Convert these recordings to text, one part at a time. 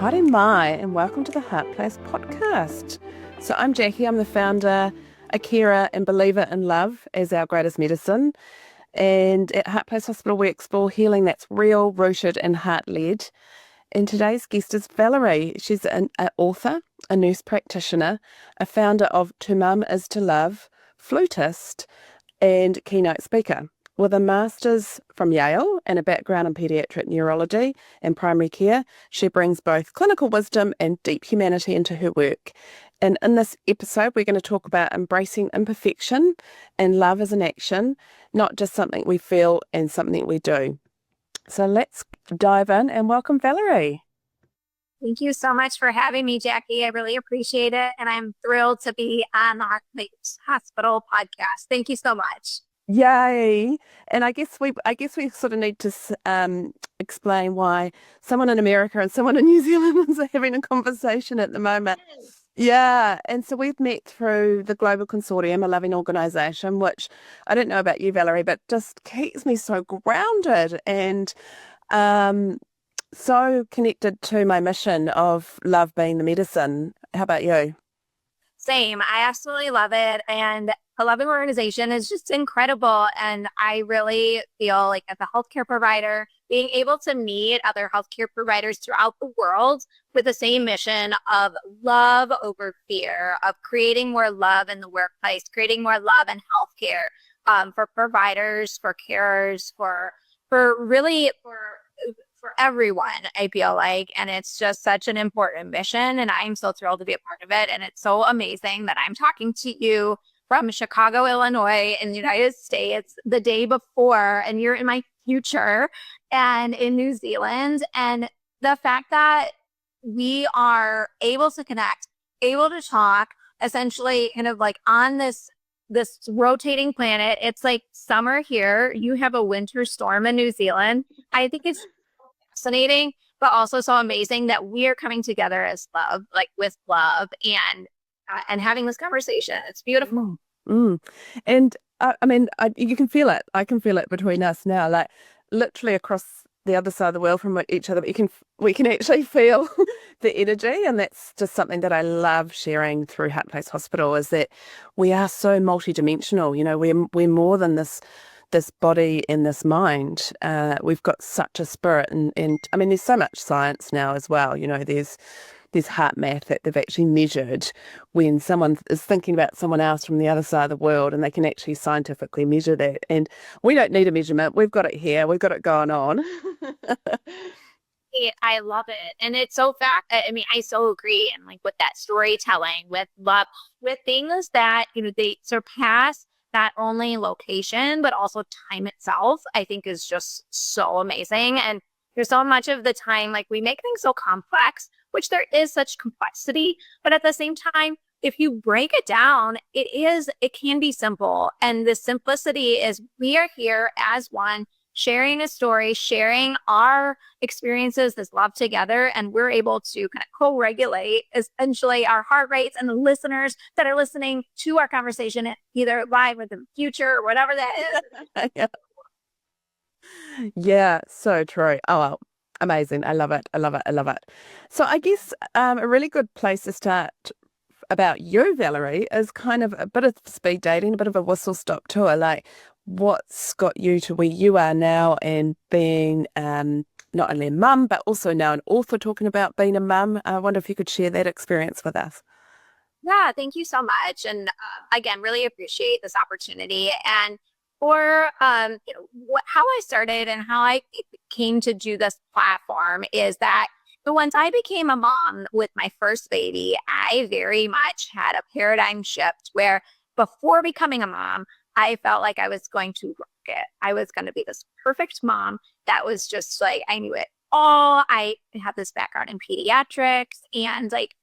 Haere mai, and welcome to the Heart Place podcast. So I'm Jacqui, I'm the founder, a carer and believer in love as our greatest medicine. And at Heart Place Hospital, we explore healing that's real, rooted and heart-led. And today's guest is Valerie. She's an author, a nurse practitioner, a founder of To Mum Is To Love, flutist and keynote speaker. With a master's from Yale and a background in pediatric neurology and primary care, she brings both clinical wisdom and deep humanity into her work. And in this episode, we're going to talk about embracing imperfection and love as an action, not just something we feel and something we do. So let's dive in and welcome Valerie. Thank you so much for having me, Jacqui. I really appreciate it. And I'm thrilled to be on the Heart Place Hospital podcast. Thank you so much. Yay! And I guess we sort of need to explain why someone in America and someone in New Zealand are having a conversation at the moment. Yeah, and so we've met through the Global Consortium, a loving organisation, which I don't know about you, Valerie, but just keeps me so grounded and so connected to my mission of love being the medicine. How about you? Same. I absolutely love it. And a loving organization is just incredible. And I really feel like as a healthcare provider, being able to meet other healthcare providers throughout the world with the same mission of love over fear, of creating more love in the workplace, creating more love in healthcare, for providers, for carers, for everyone, I feel like. And it's just such an important mission. And I'm so thrilled to be a part of it. And it's so amazing that I'm talking to you from Chicago, Illinois, in the United States the day before, and you're in my future and in New Zealand. And the fact that we are able to connect, able to talk, essentially kind of like on this rotating planet. It's like summer here. You have a winter storm in New Zealand. I think it's fascinating, but also so amazing that we are coming together as love, like with love and having this conversation. It's beautiful. And I mean, you can feel it. I can feel it between us now, like literally across the other side of the world from each other. But we can actually feel the energy, and that's just something that I love sharing through Heart Place Hospital. Is that we are so multidimensional. You know, we're more than this body and this mind. We've got such a spirit, and I mean, there's so much science now as well. You know, there's heart math that they've actually measured when someone is thinking about someone else from the other side of the world, and they can actually scientifically measure that. And we don't need a measurement. We've got it here. We've got it going on. I love it. And it's so fact. I mean, I so agree. And like with that storytelling, with love, with things that, they surpass not only location, but also time itself, I think is just so amazing. And there's so much of the time, like we make things so complex, which there is such complexity, but at the same time, if you break it down, it can be simple. And the simplicity is we are here as one, sharing a story, sharing our experiences, this love together, and we're able to kind of co-regulate essentially our heart rates and the listeners that are listening to our conversation, either live or in the future or whatever that is. Yeah, so true. Oh, well, amazing. I love it. I love it. I love it. So I guess a really good place to start about you, Valerie, is kind of a bit of speed dating, a bit of a whistle-stop tour. Like, what's got you to where you are now and being not only a mum, but also now an author talking about being a mum. I wonder if you could share that experience with us. Yeah, thank you so much. And again, really appreciate this opportunity. And for how I started and how I came to do this platform is that once I became a mom with my first baby, I very much had a paradigm shift where before becoming a mom, I felt like I was going to rock it. I was going to be this perfect mom that was just like, I knew it all. I had this background in pediatrics, and like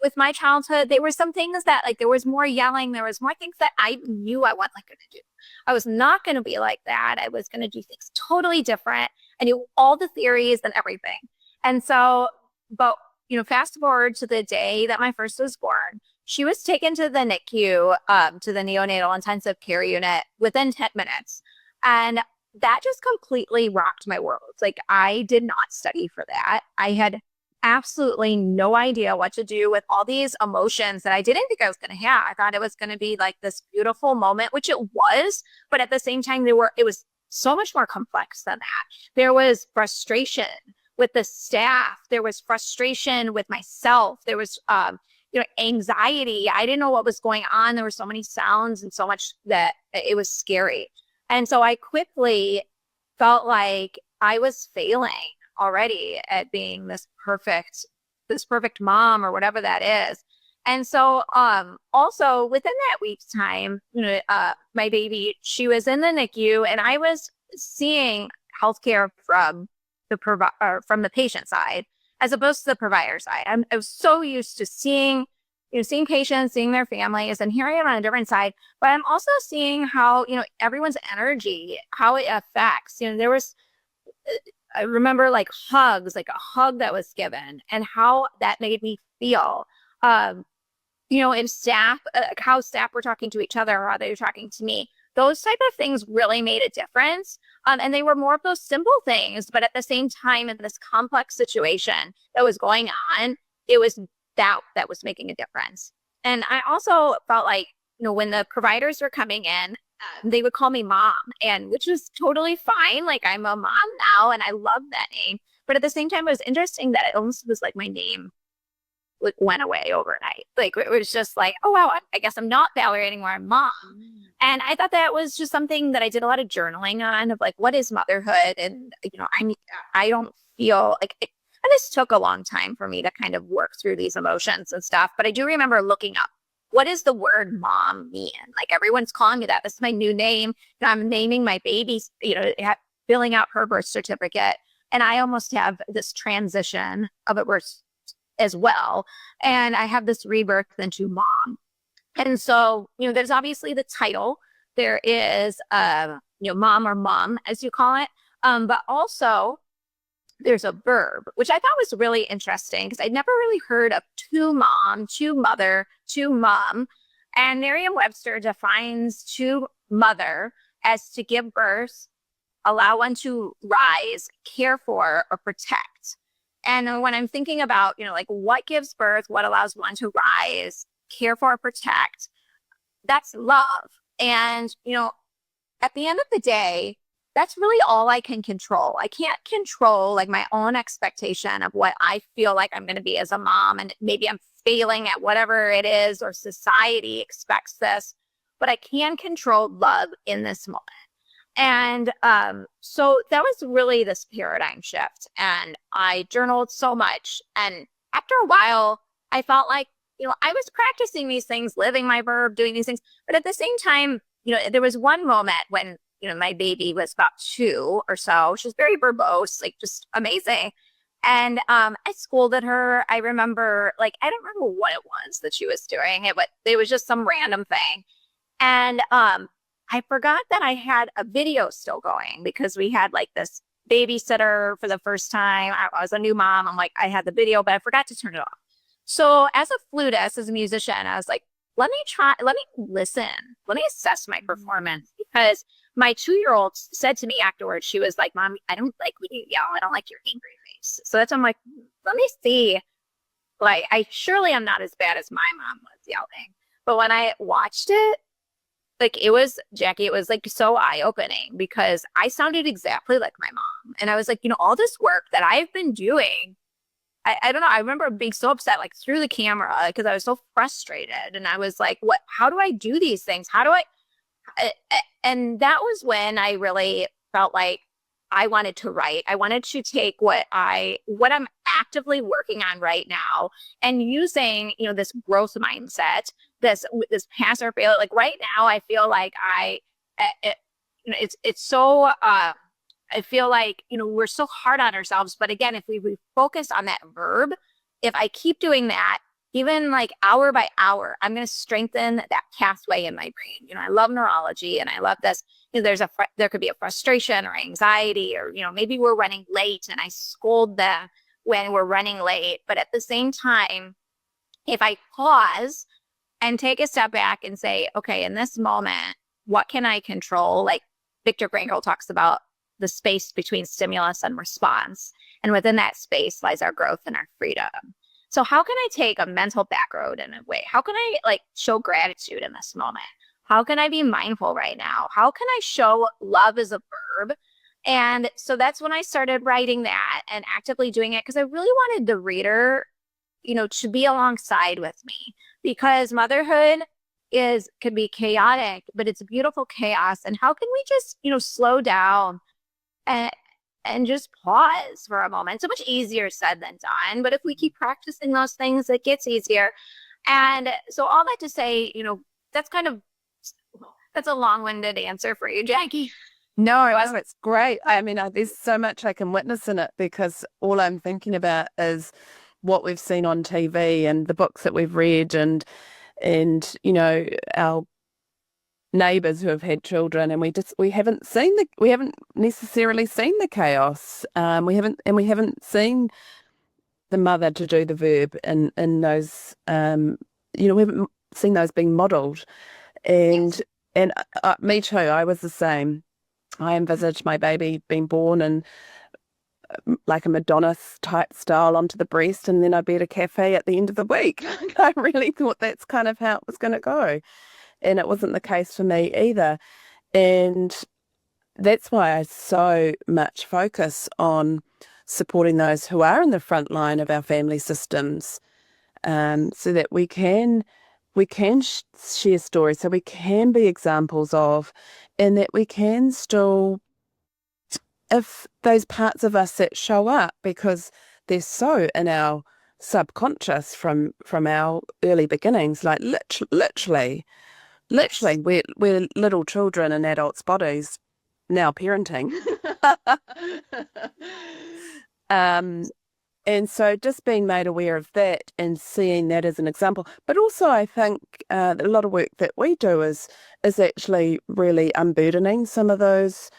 with my childhood, there were some things that like there was more yelling, there was more things that I knew I wasn't going to do. I was not going to be like that. I was going to do things totally different. I knew all the theories and everything. And so, but fast forward to the day that my first was born, she was taken to the NICU, to the neonatal intensive care unit within 10 minutes. And that just completely rocked my world. Like I did not study for that. I had absolutely no idea what to do with all these emotions that I didn't think I was going to have. I thought it was going to be like this beautiful moment, which it was, but at the same time, it was so much more complex than that. There was frustration with the staff. There was frustration with myself. There was, anxiety. I didn't know what was going on. There were so many sounds and so much that it was scary. And so I quickly felt like I was failing already at being this perfect mom or whatever that is. And so, also within that week's time, my baby, she was in the NICU and I was seeing healthcare from the patient side, as opposed to the provider side. I was so used to seeing patients, seeing their families, and here I am on a different side, but I'm also seeing how, everyone's energy, how it affects, I remember like hugs, like a hug that was given and how that made me feel. And staff, how staff were talking to each other or how they were talking to me. Those type of things really made a difference. And they were more of those simple things, but at the same time, in this complex situation that was going on, it was that was making a difference. And I also felt like, when the providers were coming in, they would call me mom, and which was totally fine. Like, I'm a mom now and I love that name. But at the same time, it was interesting that it almost was like my name like went away overnight. Like, it was just like, oh wow, I guess I'm not Valerie anymore, I'm mom. And I thought that was just something that I did a lot of journaling on, of like, what is motherhood? And I don't feel like it, and this took a long time for me to kind of work through these emotions and stuff. But I do remember looking up, what does the word mom mean? Like, everyone's calling me that. This is my new name. I'm naming my baby, filling out her birth certificate. And I almost have this transition of a birth as well. And I have this rebirth into mom. And so, there's obviously the title. There is, mom or mom, as you call it. But also there's a verb, which I thought was really interesting because I'd never really heard of to mom, to mother, to mom. And Merriam-Webster defines to mother as to give birth, allow one to rise, care for, or protect. And when I'm thinking about, like what gives birth, what allows one to rise, care for, protect, that's love. And, at the end of the day, that's really all I can control. I can't control like my own expectation of what I feel like I'm going to be as a mom. And maybe I'm failing at whatever it is, or society expects this, but I can control love in this moment. And so that was really this paradigm shift. And I journaled so much. And after a while, I felt like, I was practicing these things, living my verb, doing these things. But at the same time, there was one moment when, my baby was about 2 or so. She was very verbose, like just amazing. And I scolded her. I remember, like, I don't remember what it was that she was doing. It was just some random thing. And I forgot that I had a video still going because we had like this babysitter for the first time. I was a new mom. I'm like, I had the video, but I forgot to turn it off. So as a flutist, as a musician, I was like, let me listen. Let me assess my performance, because my 2-year-old said to me afterwards, she was like, Mom, I don't like when you yell. I don't like your angry face. So that's, I'm like, let me see. Like, surely I'm not as bad as my mom was yelling. But when I watched it, like, it was, Jacqui, it was like so eye-opening because I sounded exactly like my mom. And I was like, all this work that I've been doing, I don't know. I remember being so upset, like through the camera, because I was so frustrated. And I was like, how do I do these things? And that was when I really felt like I wanted to write. I wanted to take what I'm actively working on right now and using, this growth mindset, this pass or fail. Like right now, I feel like it's so, I feel like, we're so hard on ourselves. But again, if we focus on that verb, if I keep doing that, even like hour by hour, I'm going to strengthen that pathway in my brain. I love neurology and I love this. There could be a frustration or anxiety, or, maybe we're running late and I scold them when we're running late. But at the same time, if I pause and take a step back and say, okay, in this moment, what can I control? Like Viktor Frankl talks about the space between stimulus and response. And within that space lies our growth and our freedom. So how can I take a mental back road in a way? How can I like show gratitude in this moment? How can I be mindful right now? How can I show love as a verb? And so that's when I started writing that and actively doing it, because I really wanted the reader, to be alongside with me, because motherhood can be chaotic, but it's beautiful chaos. And how can we just, slow down and just pause for a moment? So much easier said than done. But if we keep practicing those things, it gets easier. And so all that to say, that's a long-winded answer for you, Jacqui. No, it's great. I mean, there's so much I can witness in it, because all I'm thinking about is what we've seen on TV and the books that we've read, and our neighbours who have had children, and we haven't necessarily seen the chaos. We haven't seen the mother to do the verb in those. We haven't seen those being modelled, and me too. I was the same. I envisaged my baby being born and like a Madonna type style onto the breast, and then I'd be at a cafe at the end of the week. I really thought that's kind of how it was going to go. And it wasn't the case for me either. And that's why I so much focus on supporting those who are in the front line of our family systems, so that we can share stories, so we can be examples of, and that we can still, if those parts of us that show up, because they're so in our subconscious from our early beginnings, like literally we're little children in adults' bodies now parenting. And so just being made aware of that and seeing that as an example. But also I think a lot of work that we do is actually really unburdening some of those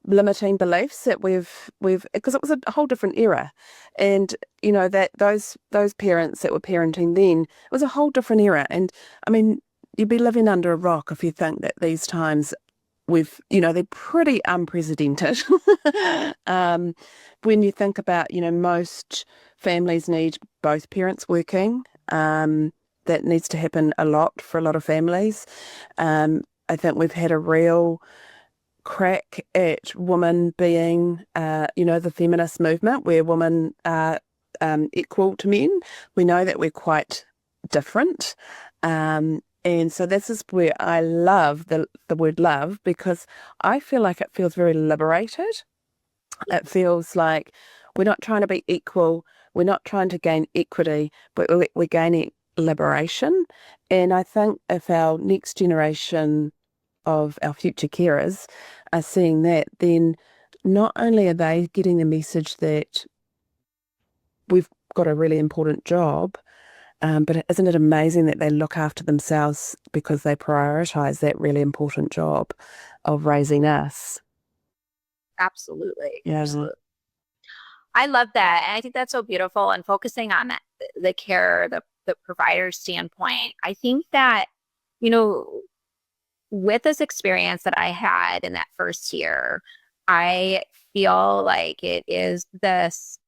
limiting beliefs that we've because it was a whole different era. And that those parents that were parenting then, it was a whole different era. And I mean, you'd be living under a rock if you think that these times they're pretty unprecedented. When you think about, most families need both parents working. That needs to happen a lot for a lot of families. I think we've had a real crack at women being, the feminist movement, where women are equal to men. We know that we're quite different. And so this is where I love the word love, because I feel like it feels very liberated. It feels like we're not trying to be equal. We're not trying to gain equity, but we're gaining liberation. And I think if our next generation of our future carers are seeing that, then not only are they getting the message that we've got a really important job, but isn't it amazing that they look after themselves because they prioritize that really important job of raising us? Absolutely. Yeah. Absolutely. I love that. And I think that's so beautiful. And focusing on that, the care, the provider standpoint, I think that, with this experience that I had in that first year, I feel like it is this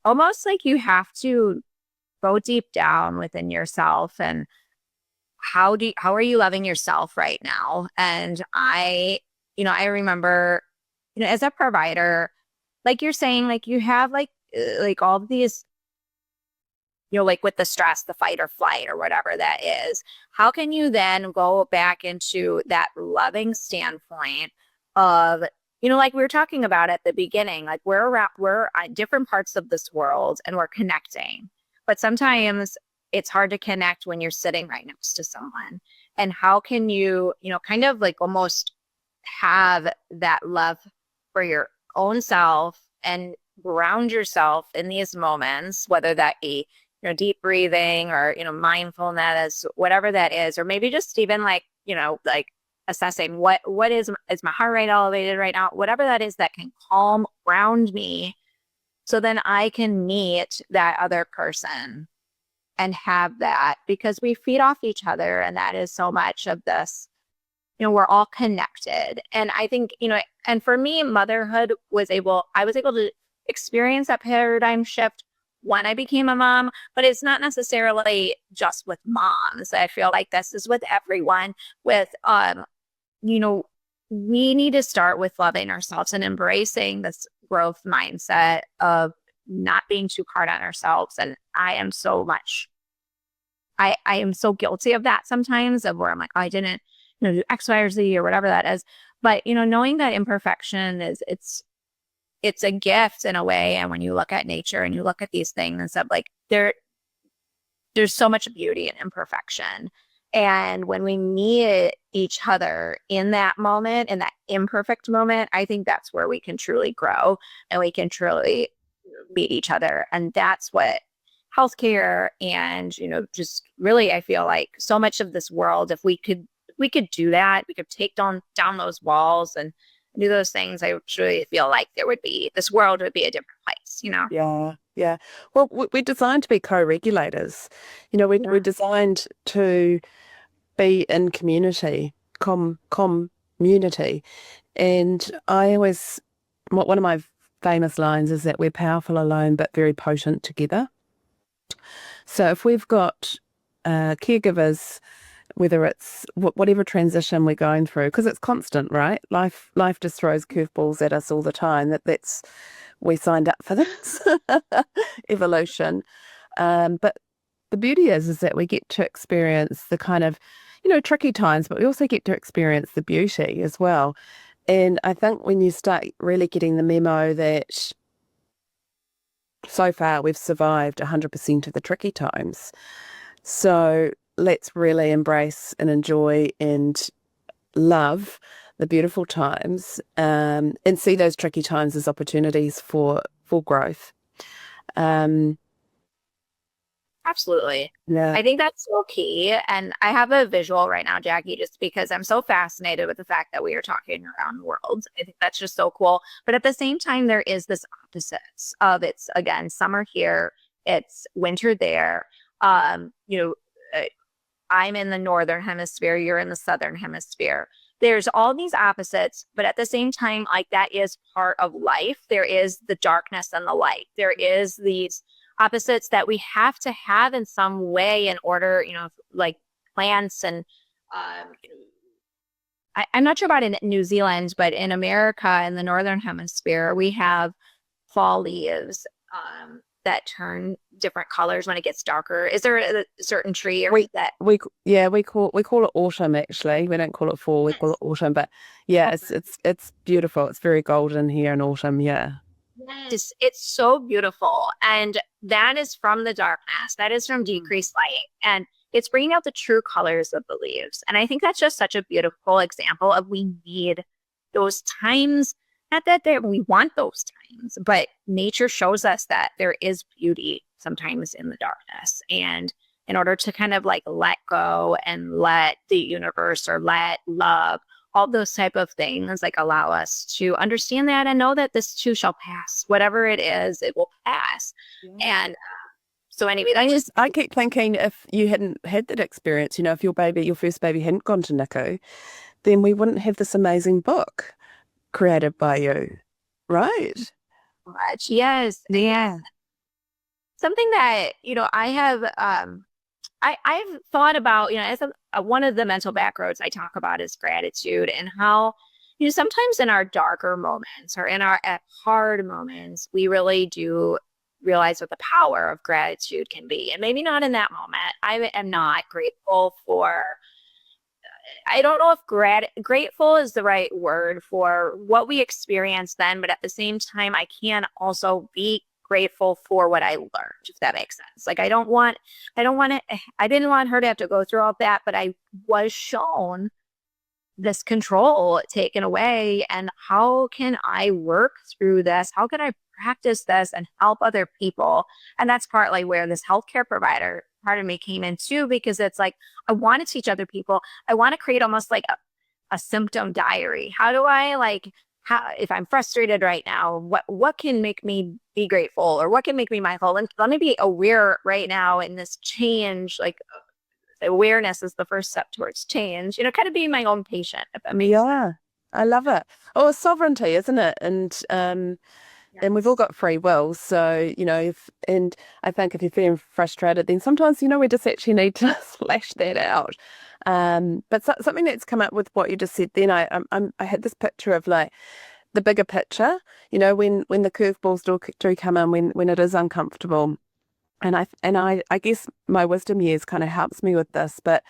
almost like you have to go deep down within yourself, and how are you loving yourself right now? And I remember, as a provider, like you're saying, like you have like all of these, like with the stress, the fight or flight or whatever that is, how can you then go back into that loving standpoint of, like we were talking about at the beginning, like we're at different parts of this world and we're connecting, but sometimes it's hard to connect when you're sitting right next to someone. And how can you, kind of like almost have that love for your own self and ground yourself in these moments, whether that be, deep breathing or, mindfulness, whatever that is, or maybe just even like, like assessing what is my heart rate elevated right now, whatever that is that can calm, ground me, so then I can meet that other person and have that, because we feed off each other. And that is so much of this, we're all connected. And I think, and for me, motherhood I was able to experience that paradigm shift when I became a mom, but it's not necessarily just with moms. I feel like this is with everyone with, we need to start with loving ourselves and embracing this growth mindset of not being too hard on ourselves. And I am so guilty of that sometimes, of where I'm like, oh, I didn't, do X, Y, or Z or whatever that is. But, knowing that imperfection it's a gift in a way. And when you look at nature and you look at these things, that like there's so much beauty in imperfection. And when we meet each other in that moment, in that imperfect moment, I think that's where we can truly grow and we can truly meet each other. And that's what healthcare and, just really, I feel like so much of this world, if we could do that, we could take down those walls and do those things, I truly feel like this world would be a different place, Yeah, yeah. Well, we're designed to be co-regulators. We're designed to be in community, community. And one of my famous lines is that we're powerful alone, but very potent together. So if we've got caregivers, whether it's whatever transition we're going through, because it's constant, right? Life just throws curveballs at us all the time. We signed up for this evolution. But the beauty is that we get to experience the kind of, tricky times, but we also get to experience the beauty as well. And I think when you start really getting the memo that so far we've survived 100% of the tricky times. So let's really embrace and enjoy and love the beautiful times, and see those tricky times as opportunities for growth. Absolutely. Yeah. I think that's so key. And I have a visual right now, Jacqui, just because I'm so fascinated with the fact that we are talking around the world. I think that's just so cool. But at the same time, there is this opposites of it's, again, summer here, it's winter there. Um, you know, I'm in the northern hemisphere, you're in the southern hemisphere. There's all these opposites, but at the same time, like that is part of life. There is the darkness and the light. There is these opposites that we have to have in some way in order, like plants and I'm not sure about in New Zealand, but in America, in the northern hemisphere, we have fall leaves that turn different colors when it gets darker. Is there a certain tree or that we call it autumn, actually. We don't call it fall, we call it autumn. But yeah, it's beautiful. It's very golden here in autumn. Yeah. Yes, it's so beautiful. And that is from the darkness. That is from decreased light. And it's bringing out the true colors of the leaves. And I think that's just such a beautiful example of we need those times. Not that we want those times, but nature shows us that there is beauty sometimes in the darkness. And in order to kind of like let go and let the universe or let love, all those type of things like allow us to understand that and know that this too shall pass. Whatever it is, it will pass. Yeah. And so anyway, I keep thinking if you hadn't had that experience, if your first baby hadn't gone to NICU, then we wouldn't have this amazing book created by you, right? Much. Yes. Yeah. Something that, I have, I've thought about, as one of the mental back roads I talk about is gratitude and how, sometimes in our darker moments or in our hard moments, we really do realize what the power of gratitude can be. And maybe not in that moment. I am not grateful for, I don't know if grateful is the right word for what we experienced then, but at the same time, I can also be grateful for what I learned, if that makes sense. Like I didn't want her to have to go through all that, but I was shown this control taken away. And how can I work through this? How can I practice this and help other people? And that's partly where this healthcare provider part of me came in too, because it's like, I want to teach other people. I want to create almost like a symptom diary. How do I if I'm frustrated right now, what can make me be grateful or what can make me mindful? And let me be aware right now in this change, like awareness is the first step towards change, kind of being my own patient, if that makes Yeah, I love it. Oh, sovereignty, isn't it? And we've all got free will. So, and I think if you're feeling frustrated, then sometimes, we just actually need to slash that out. But something that's come up with what you just said then, I had this picture of like the bigger picture, when the curveballs do come in, when it is uncomfortable. And I guess my wisdom years kind of helps me with this, but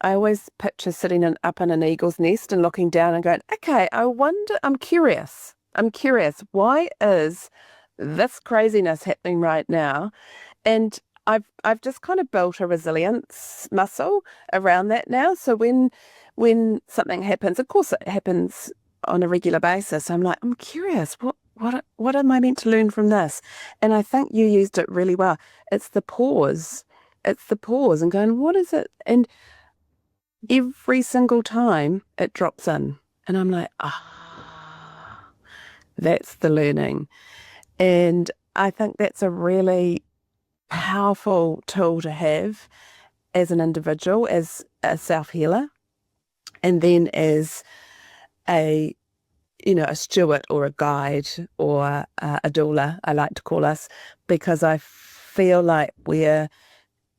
I always picture sitting up in an eagle's nest and looking down and going, okay, I'm curious. Why is this craziness happening right now? And I've just kind of built a resilience muscle around that now. So when something happens, of course it happens on a regular basis. I'm like, I'm curious. What am I meant to learn from this? And I think you used it really well. It's the pause. It's the pause and going, what is it? And every single time it drops in. And I'm like, that's the learning. And I think that's a really powerful tool to have as an individual, as a self-healer, and then as a steward or a guide or a doula, I like to call us, because I feel like we're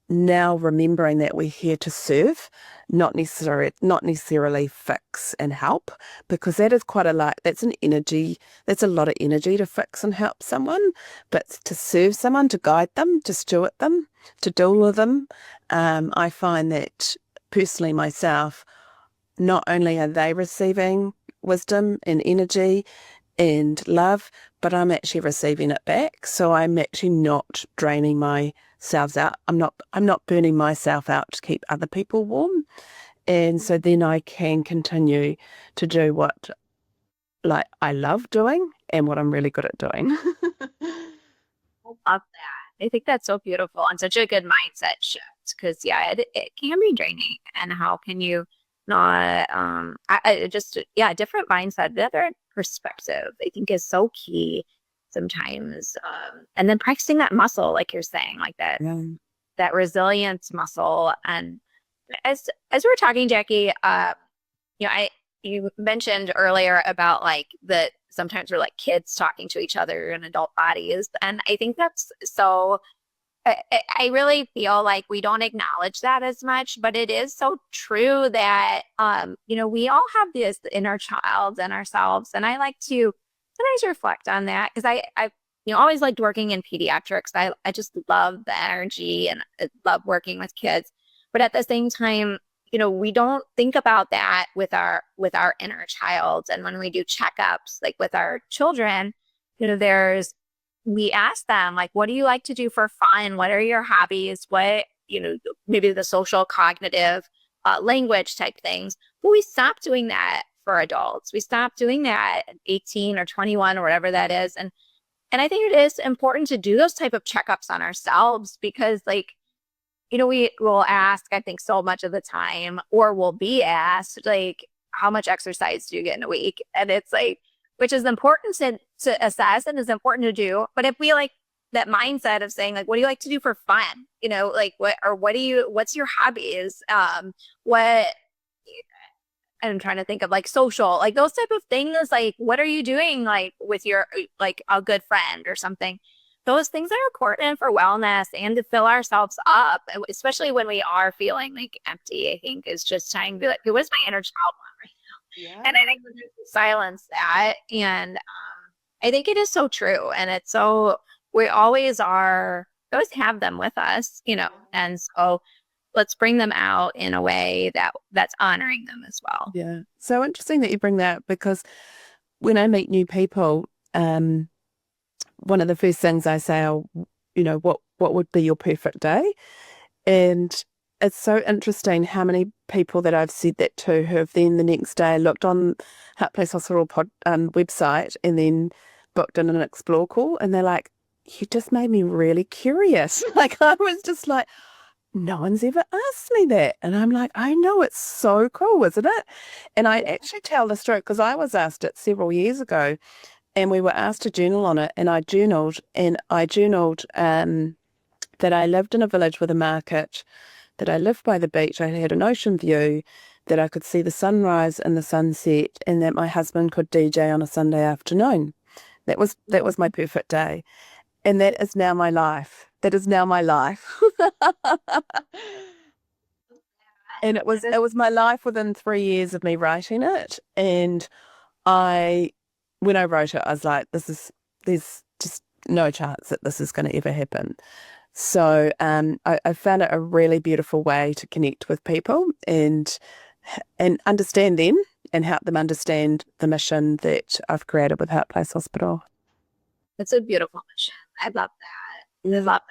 now remembering that we're here to serve, not necessarily fix and help, because that is that's a lot of energy to fix and help someone, but to serve someone, to guide them, to steward them, to doula them. I find that personally myself, not only are they receiving wisdom and energy and love, but I'm actually receiving it back. So I'm actually not draining myself out. I'm not burning myself out to keep other people warm. And so then I can continue to do what I love doing and what I'm really good at doing. I love that. I think that's so beautiful and such a good mindset shift because, yeah, it can be draining. And how can you not, a different mindset, different perspective, I think is so key sometimes. And then practicing that muscle, like you're saying, like that resilience muscle. And as we were talking, Jacqui, you mentioned earlier about like that sometimes we're like kids talking to each other in adult bodies. And I think that's so, I really feel like we don't acknowledge that as much, but it is so true that, we all have this inner child in ourselves. And I like to sometimes reflect on that because I always liked working in pediatrics. I just love the energy and I love working with kids. But at the same time, we don't think about that with our inner child. And when we do checkups, like with our children, we ask them, like, what do you like to do for fun? What are your hobbies? What, maybe the social cognitive language type things. But we stop doing that for adults. We stop doing that at 18 or 21 or whatever that is. And I think it is important to do those type of checkups on ourselves because we will ask, I think so much of the time, or we'll be asked, like, how much exercise do you get in a week? And it's like, which is important to assess and is important to do. But if we like that mindset of saying, like, what do you like to do for fun? What's your hobbies? I'm trying to think of like social, like those type of things, like, what are you doing like with your, like a good friend or something? Those things are important for wellness and to fill ourselves up, especially when we are feeling like empty. I think is just trying to be like, what is my inner child want right now? Yeah. And I think we need to silence that. And I think it is so true. And it's so, we always have them with us, and so let's bring them out in a way that's honoring them as well. Yeah. So interesting that you bring that up because when I meet new people, one of the first things I say, what would be your perfect day? And it's so interesting how many people that I've said that to who have then the next day looked on Heart Place Hospital website and then booked in an explore call and they're like, you just made me really curious. Like I was just like, no one's ever asked me that. And I'm like, I know, it's so cool, isn't it? And I actually tell the story because I was asked it several years ago and we were asked to journal on it and I journaled that I lived in a village with a market that I lived by the beach. I had an ocean view, that I could see the sunrise and the sunset, and that my husband could DJ on a Sunday afternoon. That was my perfect day. And that is now my life. That is now my life. And it was my life within 3 years of me writing it. And when I wrote it, I was like, there's just no chance that this is going to ever happen. So I found it a really beautiful way to connect with people and understand them and help them understand the mission that I've created with Heart Place Hospital. It's a beautiful mission. I love that. I love that.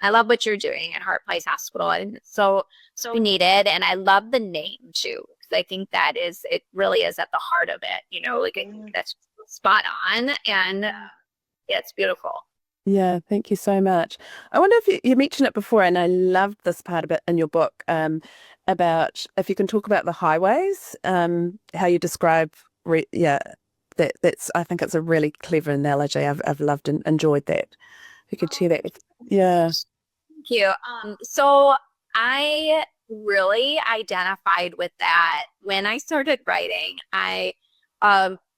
I love what you're doing at Heart Place Hospital, and it's so needed. And I love the name too, because I think it really is at the heart of it. Like I think that's spot on, and yeah, it's beautiful. Yeah, thank you so much. I wonder if you mentioned it before, and I loved this part of it in your book, about if you can talk about the highways, how you describe, that's, I think it's a really clever analogy. I've loved and enjoyed that. If you could share that with, yeah. Thank you. So I really identified with that when I started writing. I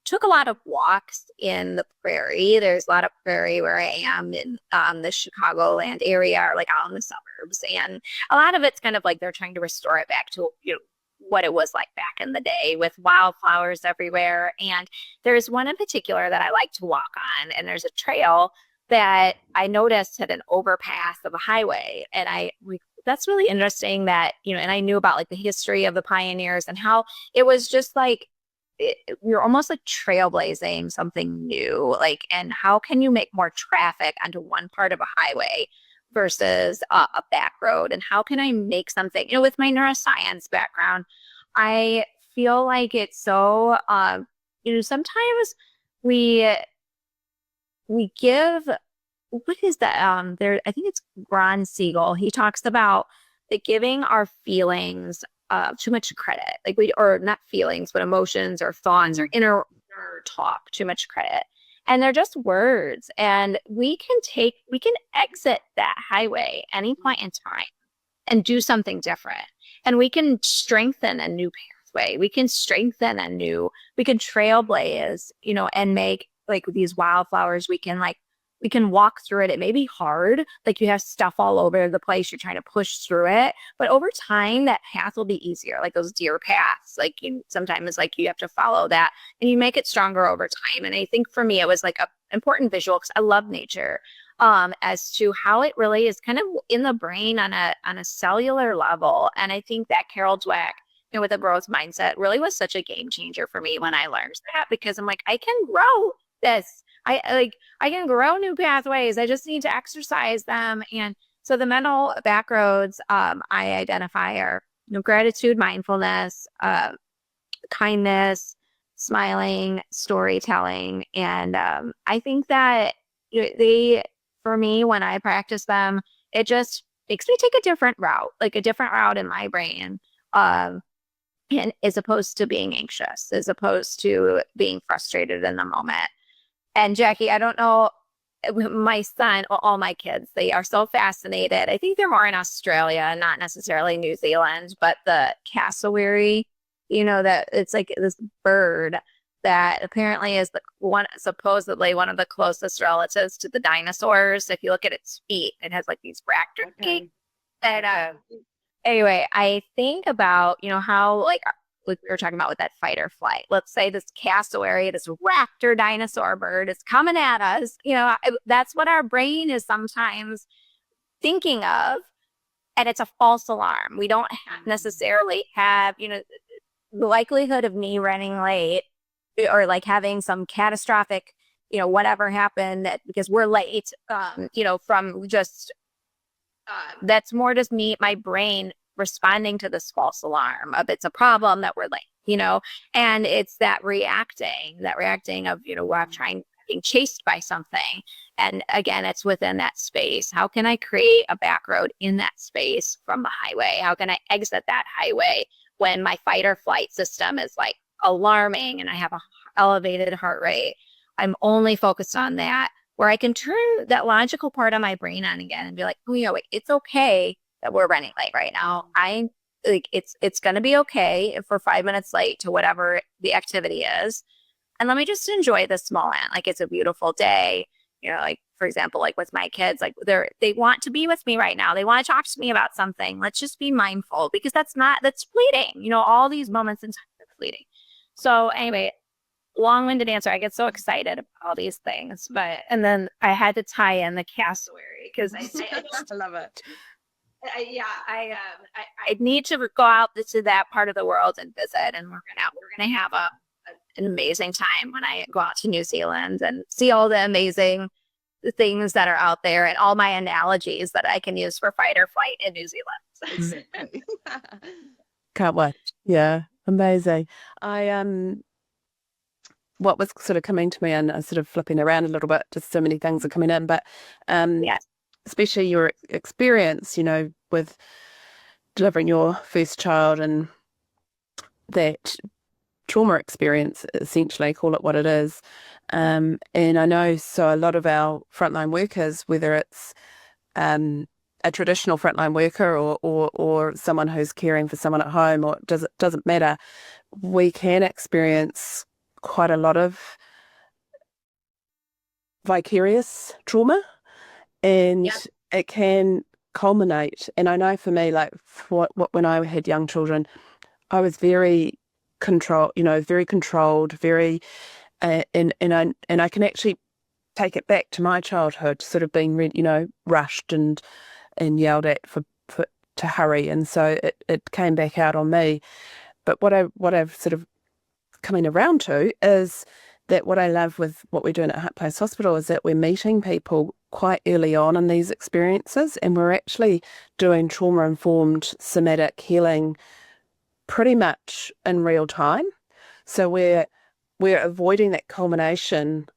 took a lot of walks in the prairie. There's a lot of prairie where I am in the Chicagoland area, or like out in the suburbs. And a lot of it's kind of like they're trying to restore it back to, what it was like back in the day, with wildflowers everywhere. And there's one in particular that I like to walk on. And there's a trail that I noticed had an overpass of a highway. And that's really interesting that, and I knew about like the history of the pioneers and how it was just like, you're almost like trailblazing something new, like, and how can you make more traffic onto one part of a highway versus a back road? And how can I make something, with my neuroscience background, I feel like it's so, sometimes we give, what is that? I think it's Ron Siegel. He talks about the giving our feelings too much credit, or not feelings, but emotions or thoughts or inner talk too much credit. And they're just words. And we can exit that highway any point in time and do something different. And we can strengthen a new pathway. We can trailblaze, and make like these wildflowers. We can walk through it. It may be hard, like you have stuff all over the place, you're trying to push through it, but over time that path will be easier, like those deer paths. Like sometimes like you have to follow that and you make it stronger over time. And I think for me it was like a important visual, because I love nature, as to how it really is kind of in the brain on a cellular level. And I think that Carol Dweck, with a growth mindset, really was such a game changer for me when I learned that, because I'm like, I can grow this. I can grow new pathways. I just need to exercise them. And so the mental back roads I identify are gratitude, mindfulness, kindness, smiling, storytelling. And I think that for me, when I practice them, it just makes me take a different route in my brain. And as opposed to being anxious, as opposed to being frustrated in the moment. And Jacqui, I don't know, my son, all my kids, they are so fascinated. I think they're more in Australia, not necessarily New Zealand, but the cassowary, that it's like this bird that apparently is supposedly one of the closest relatives to the dinosaurs. If you look at its feet, it has like these raptor feet. And anyway, I think about, how like we were talking about with that fight or flight. Let's say this cassowary, this raptor dinosaur bird is coming at us. That's what our brain is sometimes thinking of. And it's a false alarm. We don't necessarily have, the likelihood of me running late or like having some catastrophic, whatever happened because we're late, from just, that's more just my brain responding to this false alarm of it's a problem that we're late, and it's that reacting of, I'm being chased by something. And again, it's within that space. How can I create a back road in that space from the highway? How can I exit that highway when my fight or flight system is like alarming and I have a elevated heart rate? I'm only focused on that, where I can turn that logical part of my brain on again and be like, oh yeah, wait, it's okay that we're running late right now. I like it's gonna be okay if we're 5 minutes late to whatever the activity is. And let me just enjoy this moment. Like it's a beautiful day. Like for example, like with my kids, like they want to be with me right now. They want to talk to me about something. Let's just be mindful because that's fleeting. All these moments in time are fleeting. So anyway, long-winded answer. I get so excited about all these things, and then I had to tie in the cassowary because I love it. I need to go out to that part of the world and visit, and we're gonna have an amazing time when I go out to New Zealand and see all the amazing things that are out there and all my analogies that I can use for fight or flight in New Zealand. Exactly. Can't wait. Yeah, amazing. What was sort of coming to me, and sort of flipping around a little bit, just so many things are coming in, but Yes. especially your experience, with delivering your first child and that trauma experience, essentially, call it what it is. And I know, so a lot of our frontline workers, whether it's a traditional frontline worker or someone who's caring for someone at home, or doesn't matter, we can experience quite a lot of vicarious trauma, and it can culminate. And I know for me, like when I had young children, I was very controlled, very, and I can actually take it back to my childhood, sort of being, rushed and yelled at for to hurry, and so it came back out on me. But what I've sort of coming around to is that what I love with what we're doing at Heart Place Hospital is that we're meeting people quite early on in these experiences, and we're actually doing trauma-informed somatic healing pretty much in real time. So we're avoiding that culmination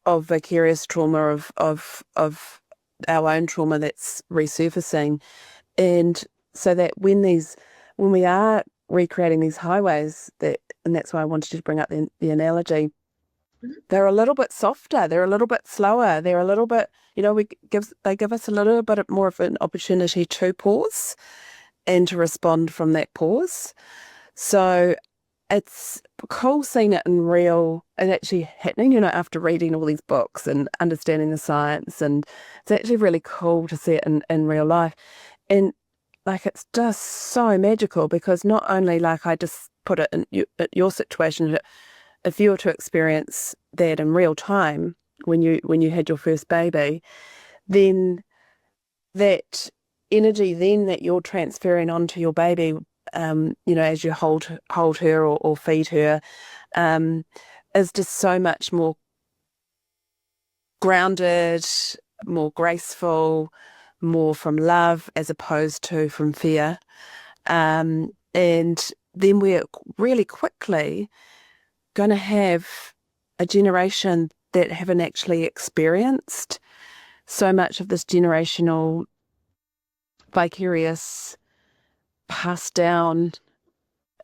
of vicarious trauma of our own trauma that's resurfacing, and so that when we are recreating these highways, and that's why I wanted to bring up the analogy, they're a little bit softer, they're a little bit slower, they're a little bit, they give us a little bit more of an opportunity to pause and to respond from that pause. So it's cool seeing it in real and actually happening, after reading all these books and understanding the science, and it's actually really cool to see it in real life. And like, it's just so magical, because not only, like I just put it in your situation, if you were to experience that in real time when you had your first baby, then that energy then that you're transferring onto your baby, as you hold her or feed her, is just so much more grounded, more graceful, more from love as opposed to from fear. And then we're really quickly going to have a generation that haven't actually experienced so much of this generational vicarious passed down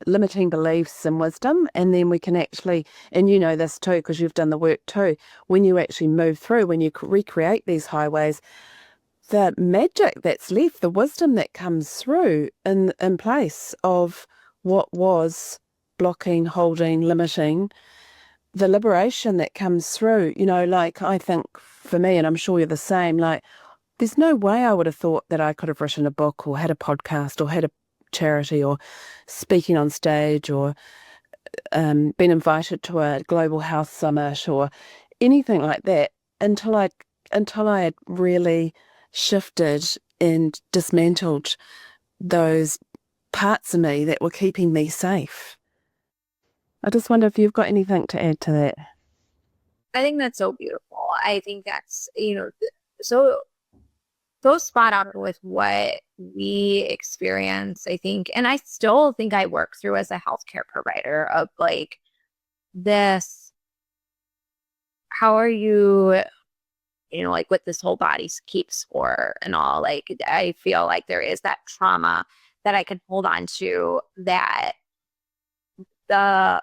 limiting beliefs and wisdom. And then we can actually, and you know this too because you've done the work too, when you actually move through, when you recreate these highways, the magic that's left, the wisdom that comes through in place of what was blocking, holding, limiting, the liberation that comes through, like, I think for me, and I'm sure you're the same, like, there's no way I would have thought that I could have written a book or had a podcast or had a charity or speaking on stage or been invited to a global health summit or anything like that until I had really shifted and dismantled those parts of me that were keeping me safe. I just wonder if you've got anything to add to that. I think that's so beautiful. I think that's, so spot on with what we experience, I think. And I still think I work through as a healthcare provider of like this, how are you, like with this whole body keep score and all, like, I feel like there is that trauma that I can hold on to, that I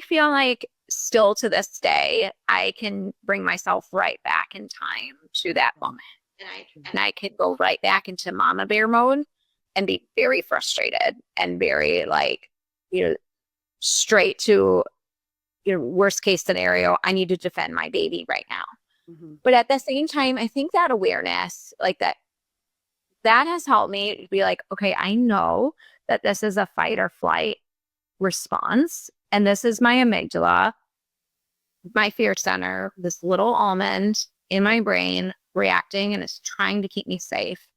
feel like still to this day, I can bring myself right back in time to that moment. and I could go right back into mama bear mode and be very frustrated and very like, straight to worst case scenario. I need to defend my baby right now. Mm-hmm. But at the same time, I think that awareness, like that has helped me be like, okay, I know that this is a fight or flight response. And this is my amygdala, my fear center, this little almond in my brain reacting, and it's trying to keep me safe.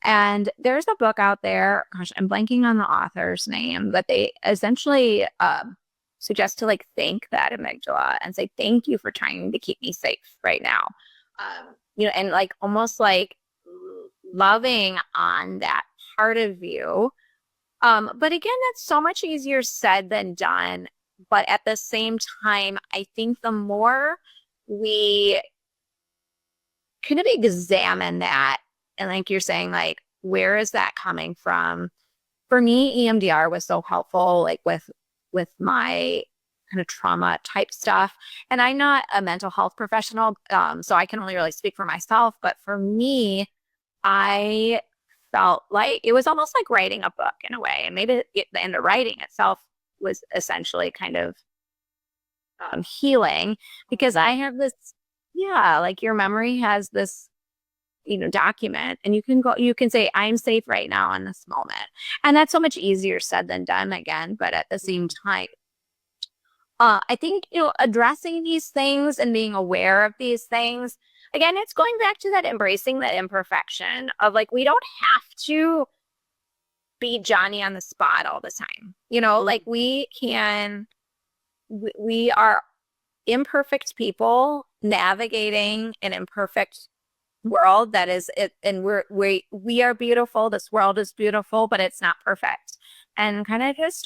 And there's a book out there, gosh, I'm blanking on the author's name, but they essentially suggest to like thank that amygdala and say, thank you for trying to keep me safe right now. And like almost like loving on that part of you. But again, that's so much easier said than done. But at the same time, I think the more we kind of examine that, and like you're saying, like, where is that coming from? For me, EMDR was so helpful, like with my kind of trauma type stuff. And I'm not a mental health professional, so I can only really speak for myself. But for me, I felt like it was almost like writing a book in a way. And maybe the writing itself was essentially kind of healing, because I have this, like your memory has this, document, and you can say, I'm safe right now in this moment. And that's so much easier said than done again. But at the same time, I think, addressing these things and being aware of these things, again, it's going back to that embracing that imperfection of like, we don't have to be Johnny on the spot all the time. Like we are imperfect people navigating an imperfect world that is it, and we are beautiful. This world is beautiful, but it's not perfect. And kind of just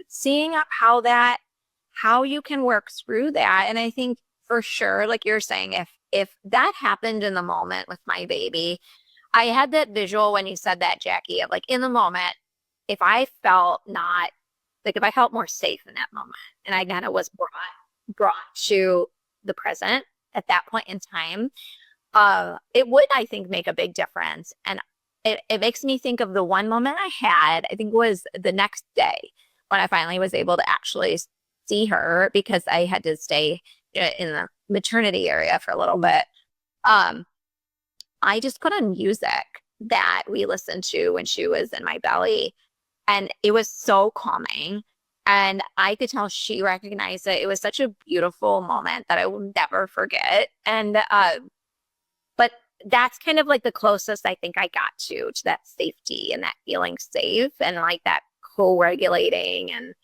seeing how you can work through that. And I think for sure, like you're saying, if that happened in the moment with my baby, I had that visual when you said that, Jacqui, of like in the moment, if I felt not like if I felt more safe in that moment and I kind of was brought to the present at that point in time, it would, I think, make a big difference. And it makes me think of the one moment I had, I think it was the next day when I finally was able to actually see her, because I had to stay in the maternity area for a little bit. I just put on music that we listened to when she was in my belly, and it was so calming. And I could tell she recognized it. It was such a beautiful moment that I will never forget. And but that's kind of like the closest I think I got to that safety and that feeling safe and like that co-regulating. And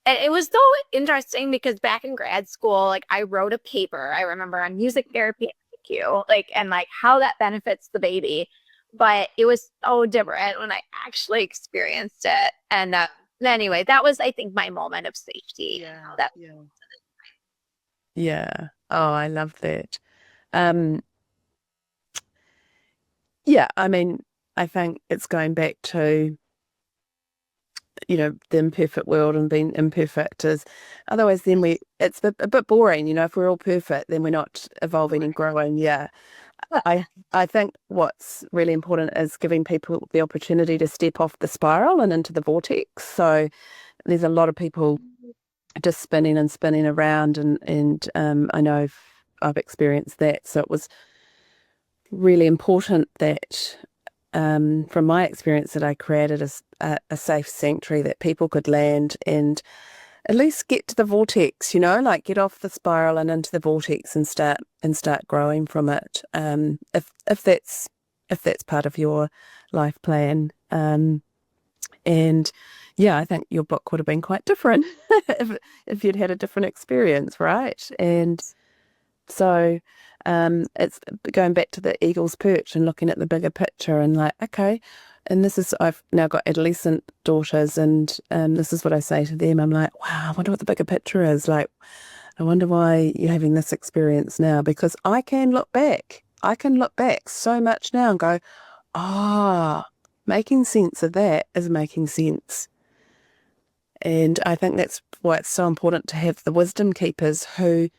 it was so interesting because back in grad school, like I wrote a paper, I remember, on music therapy and IQ, and like how that benefits the baby. But it was so different when I actually experienced it. And anyway, that was, I think, my moment of safety. Yeah. Oh, I love that. Yeah, I mean, I think it's going back to, the imperfect world, and being imperfect is, otherwise then it's a bit boring, if we're all perfect, then we're not evolving and growing. Yeah. I think what's really important is giving people the opportunity to step off the spiral and into the vortex. So there's a lot of people just spinning and spinning around, and I know I've experienced that. So it was really important that, from my experience, that I created a safe sanctuary that people could land and at least get to the vortex, like get off the spiral and into the vortex and start growing from it. If that's part of your life plan. And yeah, I think your book would have been quite different if you'd had a different experience, right? And so it's going back to the eagle's perch and looking at the bigger picture and like, okay, and I've now got adolescent daughters, and this is what I say to them. I'm like, wow, I wonder what the bigger picture is. Like, I wonder why you're having this experience now, because I can look back so much now and go, making sense of that is making sense. And I think that's why it's so important to have the wisdom keepers who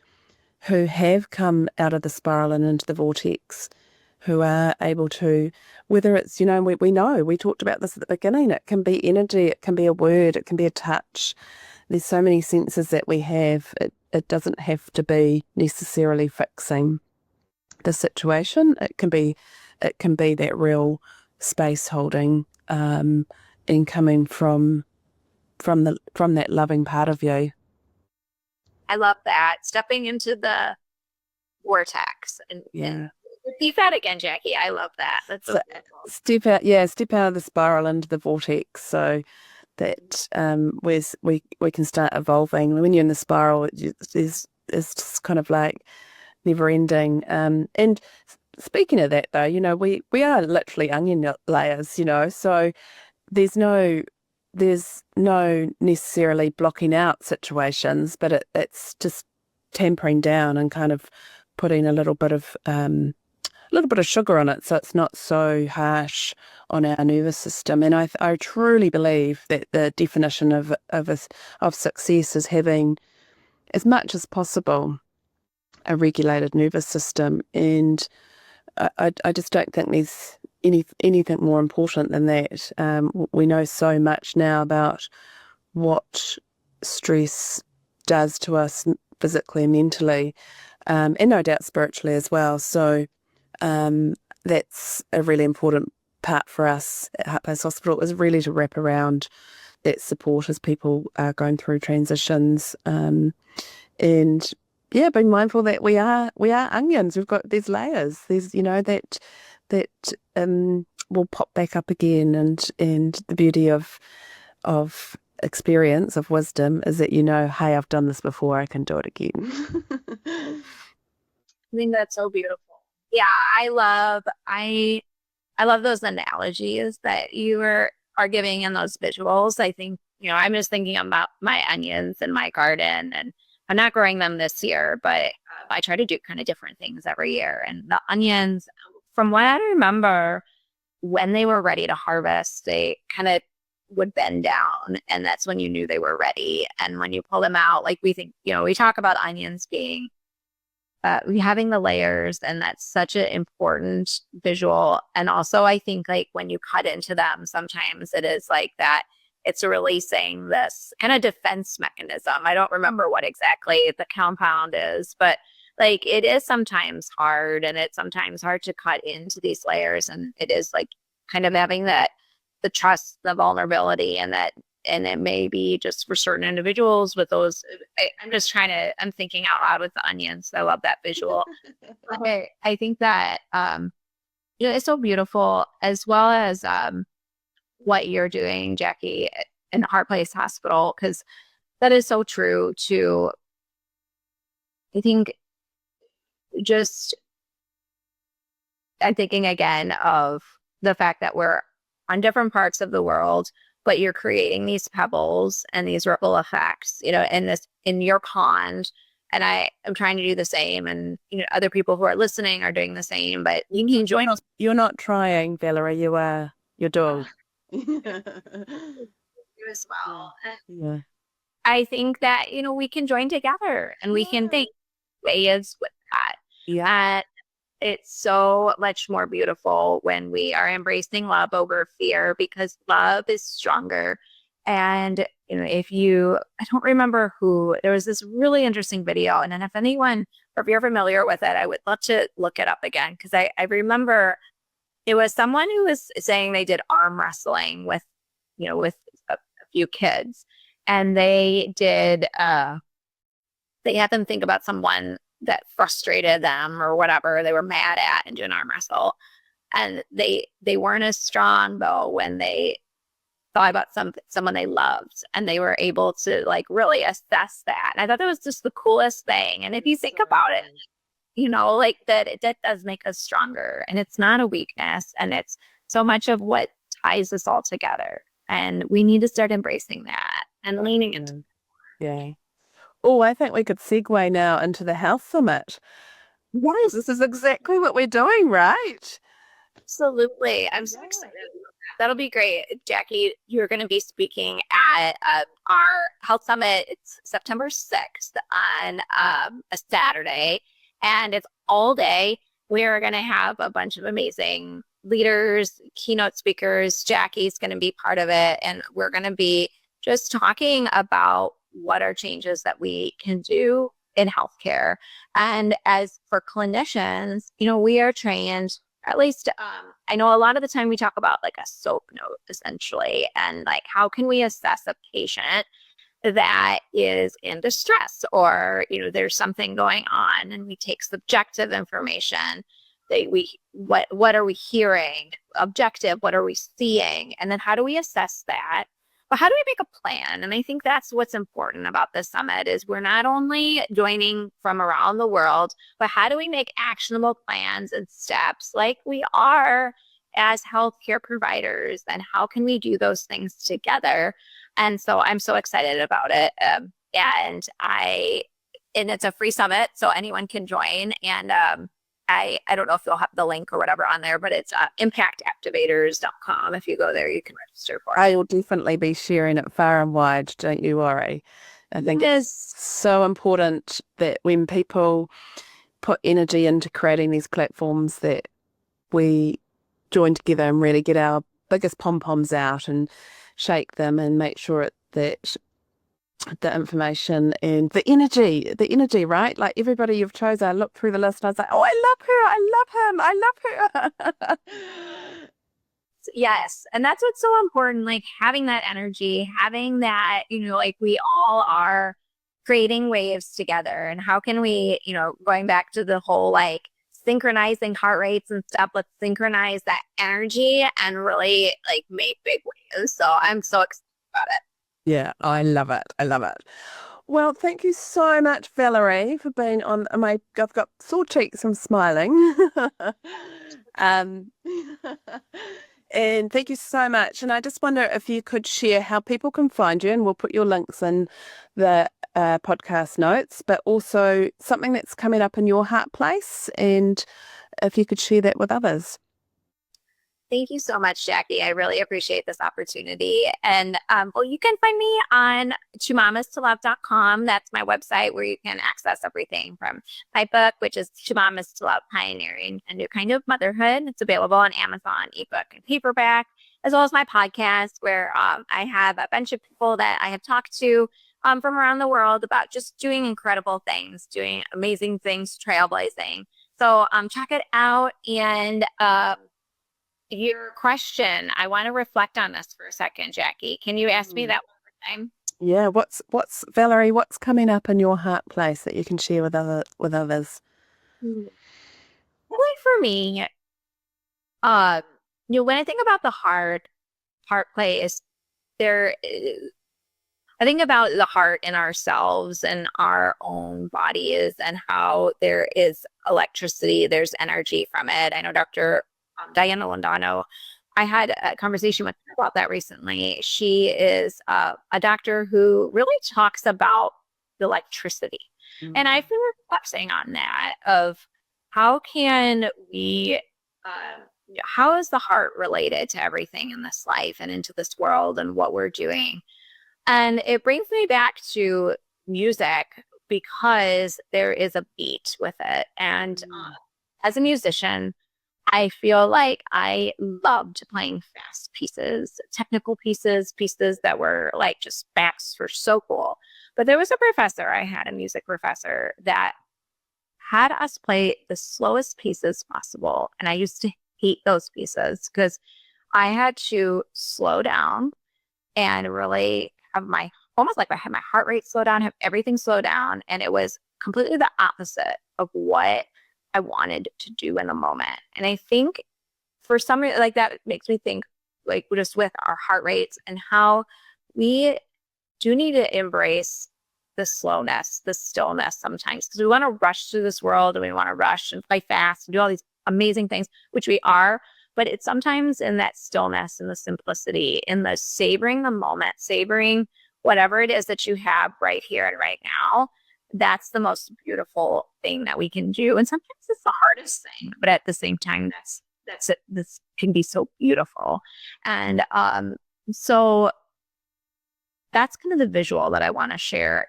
who have come out of the spiral and into the vortex, who are able to, whether it's, we know, we talked about this at the beginning, it can be energy, it can be a word, it can be a touch. There's so many senses that we have. It doesn't have to be necessarily fixing the situation. It can be that real space holding, and coming from that loving part of you. I love that. Stepping into the vortex and repeat that again, Jacqui. I love that. That's so step out of the spiral into the vortex, so that we can start evolving. When you're in the spiral, it's just kind of like never ending. And speaking of that, though, we are literally onion layers, so there's no necessarily blocking out situations, but it's just tempering down and kind of putting a little bit of sugar on it, so it's not so harsh on our nervous system. And I truly believe that the definition of success is having, as much as possible, a regulated nervous system. And I just don't think there's anything more important than that. We know so much now about what stress does to us physically and mentally, and no doubt spiritually as well. So that's a really important part for us at Heart Place Hospital, is really to wrap around that support as people are going through transitions, and be mindful that we are onions. We've got these layers. There's that will pop back up again, and the beauty of experience, of wisdom, is that hey, I've done this before, I can do it again. I think that's so beautiful. Yeah, I love those analogies that you are giving and those visuals. I think, I'm just thinking about my onions in my garden, and I'm not growing them this year, but I try to do kind of different things every year. And the onions, from what I remember, when they were ready to harvest, they kind of would bend down, and that's when you knew they were ready. And when you pull them out, like we think, we talk about onions being having the layers, and that's such an important visual. And also, I think, like, when you cut into them, sometimes it is like that it's releasing this kind of defense mechanism. I don't remember what exactly the compound is, but like, it is sometimes hard, and it's sometimes hard to cut into these layers. And it is like kind of having the trust, the vulnerability, and it may be just for certain individuals with those. I'm thinking out loud with the onions. I love that visual. I think that, it's so beautiful, as well as what you're doing, Jacqui, in Heart Place Hospital, because that is so true to, I think, I'm thinking again of the fact that we're on different parts of the world, but you're creating these pebbles and these ripple effects, in your pond. And I am trying to do the same. And, other people who are listening are doing the same, but you can join us. You're not trying, Valerie, you are. You're doing. You as well. Yeah. I think that, we can join together, and we can think ways with that. Yeah. It's so much more beautiful when we are embracing love over fear, because love is stronger. And, I don't remember who, there was this really interesting video. And then if you're familiar with it, I would love to look it up again, because I remember it was someone who was saying they did arm wrestling with a few kids. And they had them think about someone that frustrated them or whatever they were mad at, and do an arm wrestle. And they weren't as strong, though, when they thought about someone they loved, and they were able to, like, really assess that. And I thought that was just the coolest thing. And if you think about it, like, that does make us stronger, and it's not a weakness, and it's so much of what ties us all together. And we need to start embracing that and leaning into it. Yeah. Oh, I think we could segue now into the health summit. Yes, this is exactly what we're doing, right? Absolutely. I'm so excited. That'll be great. Jacqui, you're going to be speaking at at our health summit. It's September 6th on a Saturday, and it's all day. We are going to have a bunch of amazing leaders, keynote speakers. Jacqui's going to be part of it, and we're going to be just talking about what are changes that we can do in healthcare. And as for clinicians, we are trained, at least I know a lot of the time we talk about like a SOAP note essentially, and like how can we assess a patient that is in distress, or there's something going on, and we take subjective information that what are we hearing, objective, what are we seeing, and then how do we assess that. But how do we make a plan? And I think that's what's important about this summit is we're not only joining from around the world, but how do we make actionable plans and steps like we are as healthcare providers, and how can we do those things together? And so I'm so excited about it. And it's a free summit, so anyone can join. And I don't know if you'll have the link or whatever on there, but it's impactactivators.com. If you go there, you can register for it. I will definitely be sharing it far and wide, don't you worry. I think it's so important that when people put energy into creating these platforms that we join together and really get our biggest pom-poms out and shake them and make sure that the information and the energy, right? Like everybody you've chosen, I looked through the list and I was like, oh, I love her. Yes. And that's what's so important, like having that energy, having that, like we all are creating waves together. And how can we, going back to the whole like synchronizing heart rates and stuff, let's synchronize that energy and really like make big waves. So I'm so excited about it. Yeah, I love it. Well, thank you so much, Valerie, for being on I've got sore cheeks from smiling. And thank you so much. And I just wonder if you could share how people can find you, and we'll put your links in the podcast notes, but also something that's coming up in your heart place, and if you could share that with others. Thank you so much, Jacqui. I really appreciate this opportunity. And well, you can find me on tomamas2love.com. That's my website where you can access everything from my book, which is To Mamas to Love, Pioneering a New Kind of Motherhood. It's available on Amazon, ebook, and paperback, as well as my podcast where I have a bunch of people that I have talked to from around the world about just doing incredible things, doing amazing things, trailblazing. So check it out. And your question, I want to reflect on this for a second, Jacqui. Can you ask me that one more time? Yeah, what's Valerie, what's coming up in your heart place that you can share with others? Really for me, when I think about the heart place, I think about the heart in ourselves and our own bodies and how there is electricity, there's energy from it. I know Dr. Diana Londano, I had a conversation with her about that recently. She is a doctor who really talks about the electricity. Mm-hmm. And I've been reflecting on that of how can we, how is the heart related to everything in this life and into this world and what we're doing? And it brings me back to music because there is a beat with it. And as a musician, I feel like I loved playing fast pieces, technical pieces that were like just backs were so cool. But there was a music professor that had us play the slowest pieces possible. And I used to hate those pieces because I had to slow down and really have almost like I had my heart rate slow down, have everything slow down. And it was completely the opposite of what I wanted to do in the moment. And I think for some reason, like that makes me think like just with our heart rates and how we do need to embrace the slowness, the stillness sometimes, because we want to rush through this world and we want to rush and play fast and do all these amazing things, which we are. But it's sometimes in that stillness and the simplicity, in the savoring the moment, savoring whatever it is that you have right here and right now. That's the most beautiful thing that we can do. And sometimes it's the hardest thing, but at the same time, that's it. This can be so beautiful. And so that's kind of the visual that I want to share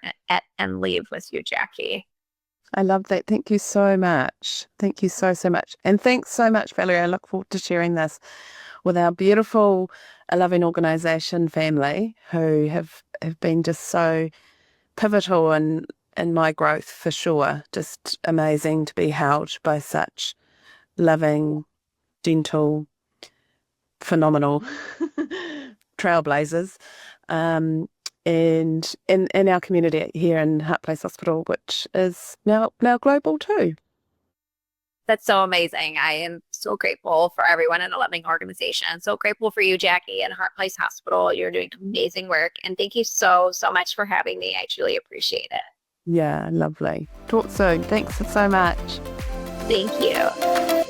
and leave with you, Jacqui. I love that. Thank you so much. Thank you so, so much. And thanks so much, Valerie. I look forward to sharing this with our beautiful, loving organisation family who have been just so pivotal in my growth for sure. Just amazing to be held by such loving, gentle, phenomenal trailblazers. And in our community here in Heart Place Hospital, which is now global too. That's so amazing. I am so grateful for everyone in a loving organization. So grateful for you, Jacqui, and Heart Place Hospital. You're doing amazing work. And thank you so, so much for having me. I truly appreciate it. Yeah, lovely. Talk soon. Thanks so much. Thank you.